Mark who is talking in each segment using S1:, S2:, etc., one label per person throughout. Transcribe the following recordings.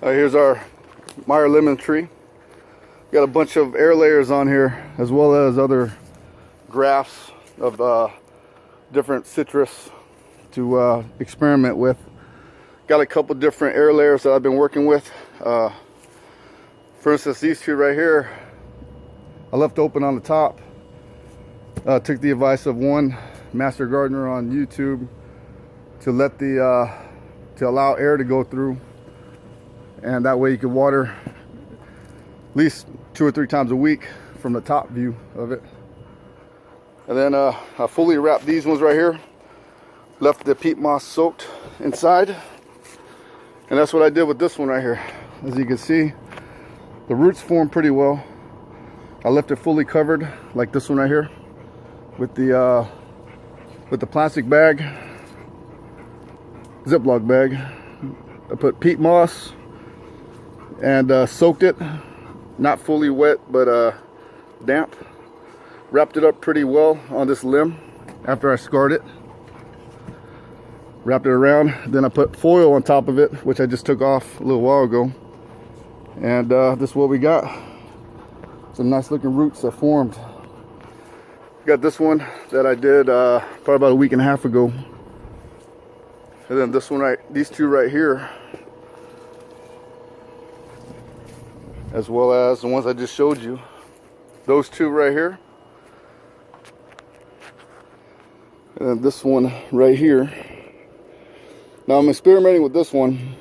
S1: Here's our Meyer lemon tree. Got a bunch of air layers on here, as well as other grafts of different citrus to experiment with. Got a couple different air layers that I've been working with. For instance, these two right here, I left open on the top. Took the advice of one master gardener on YouTube to let the to allow air to go through, and that way you can water at least 2 or 3 times a week from the top view of it. And then I fully wrapped these ones right here, left the peat moss soaked inside, and that's what I did with this one right here. As you can see, the roots form pretty well. I left it fully covered like this one right here with the plastic bag, Ziploc bag. I put peat moss and soaked it, not fully wet but damp. Wrapped it up pretty well on this limb after I scarred it. Wrapped it around, then I put foil on top of it, which I just took off a little while ago. And this is what we got. Some nice looking roots that formed. Got this one that I did probably about a week and a half ago. And then this one these two right here, as well as the ones I just showed you. Those two right here. And then this one right here. Now I'm experimenting with this one.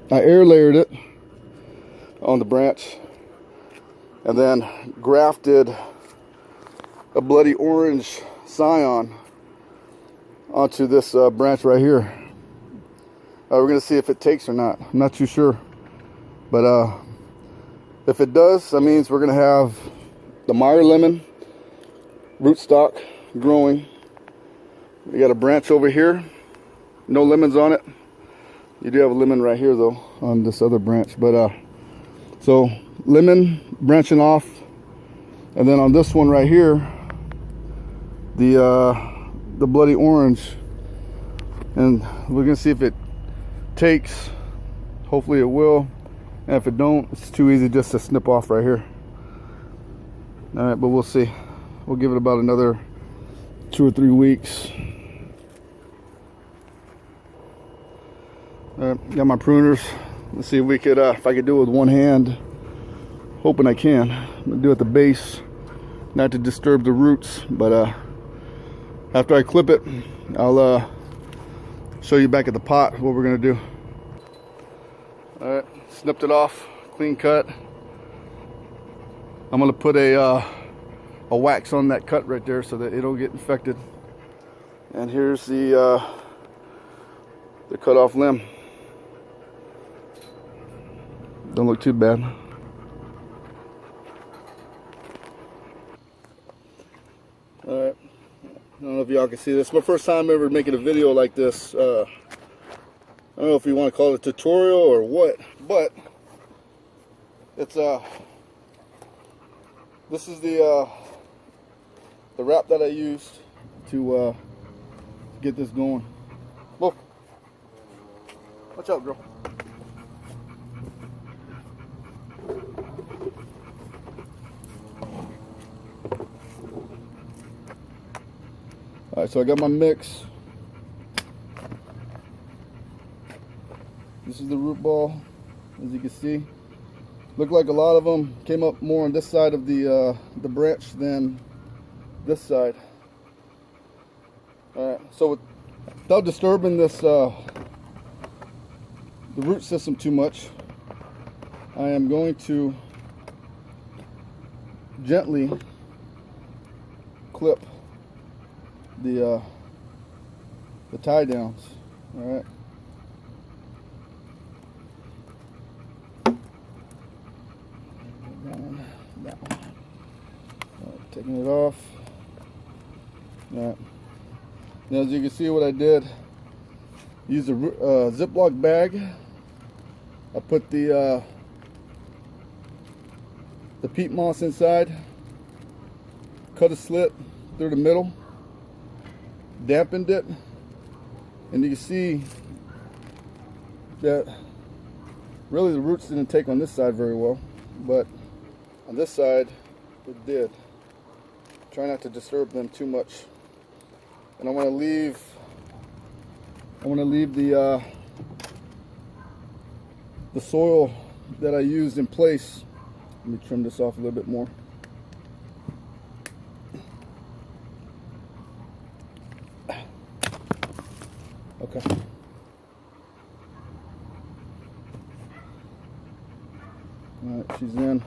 S1: I air layered it on the branch and then grafted a bloody orange scion onto this branch right here. We're gonna see if it takes or not. I'm not too sure, but if it does, that means we're gonna have the Meyer lemon rootstock growing. We got a branch over here, no lemons on it. You do have a lemon right here though on this other branch, but so lemon branching off, and then on this one right here, the bloody orange, and we're gonna see if it takes. Hopefully it will, and if it don't, it's too easy just to snip off right here. All right, but we'll see. We'll give it about another 2 or 3 weeks. All right, got my pruners. Let's see if we could if I could do it with one hand. Hoping I can. I'm gonna do it at the base, not to disturb the roots, but after I clip it, I'll show you back at the pot what we're gonna do. All right, snipped it off, clean cut. I'm gonna put a wax on that cut right there so that it don't get infected. And here's the cut off limb. Don't look too bad. All right. I don't know if y'all can see this. It's my first time ever making a video like this. I don't know if you want to call it a tutorial or what, but it's this is the wrap that I used to get this going. Whoa. Watch out, girl. Alright, so I got my mix. This is the root ball, as you can see. Looked like a lot of them came up more on this side of the branch than this side. Alright, so without disturbing this the root system too much, I am going to gently clip the tie downs. All right. That one. All right, taking it off. All right. Now, as you can see, what I did, use a Ziploc bag. I put the peat moss inside, cut a slit through the middle, dampened it, and you can see that Really, the roots didn't take on this side very well, but on this side it did. Try not to disturb them too much. And I want to leave the soil that I used in place. Let me trim this off a little bit more. Okay. All right, she's in.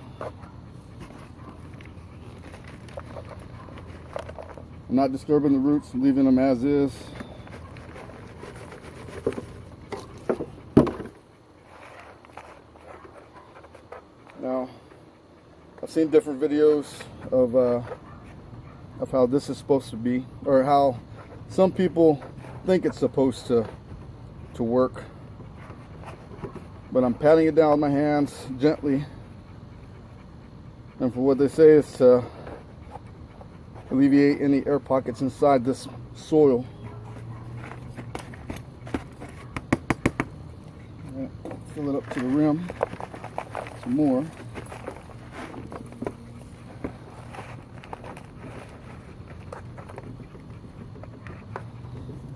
S1: I'm not disturbing the roots, leaving them as is. Now, I've seen different videos of how this is supposed to be, or how some people think it's supposed to work. But I'm patting it down with my hands gently, and for what they say is to alleviate any air pockets inside this soil. Right, fill it up to the rim some more.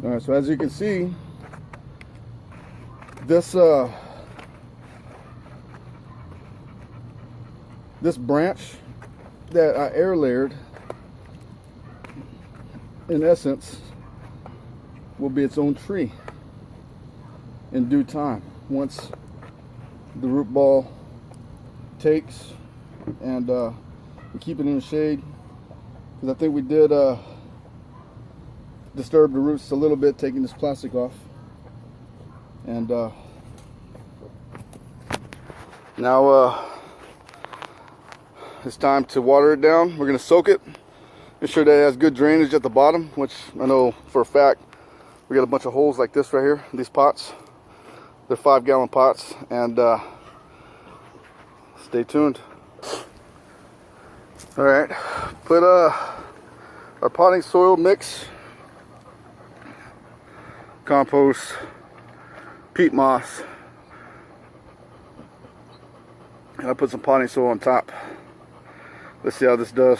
S1: All right, so as you can see, this branch that I air layered, in essence, will be its own tree in due time, once the root ball takes and we keep it in the shade, because I think we did disturb the roots a little bit taking this plastic off. And now it's time to water it down. We're going to soak it, make sure that it has good drainage at the bottom, which I know for a fact. We got a bunch of holes like this right here, these pots. They're 5-gallon pots, and stay tuned. All right, put our potting soil mix, compost, peat moss, and I put some potting soil on top. Let's see how this does.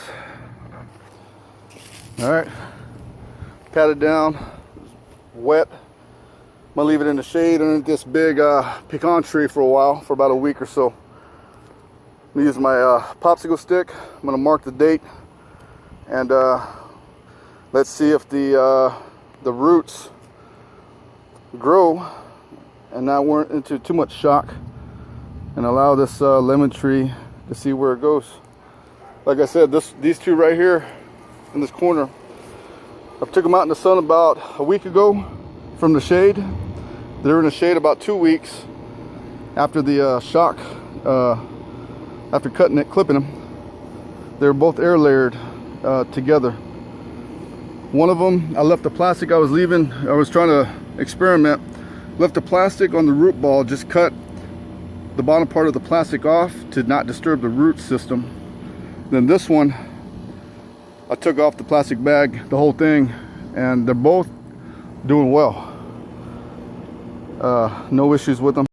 S1: All right, pat it down, wet. I'm gonna leave it in the shade underneath this big pecan tree for a while, for about a week or so. I'm gonna use my popsicle stick. I'm gonna mark the date, and let's see if the roots grow and not weren't into too much shock, and allow this lemon tree to see where it goes. Like I said, these two right here in this corner, I took them out in the sun about a week ago from the shade. They were in the shade about 2 weeks after the shock, after cutting it, clipping them. They were both air layered together. One of them, I left the plastic I was leaving. I was trying to experiment. Left the plastic on the root ball, just cut the bottom part of the plastic off to not disturb the root system. Then this one, I took off the plastic bag, the whole thing, and they're both doing well. No issues with them.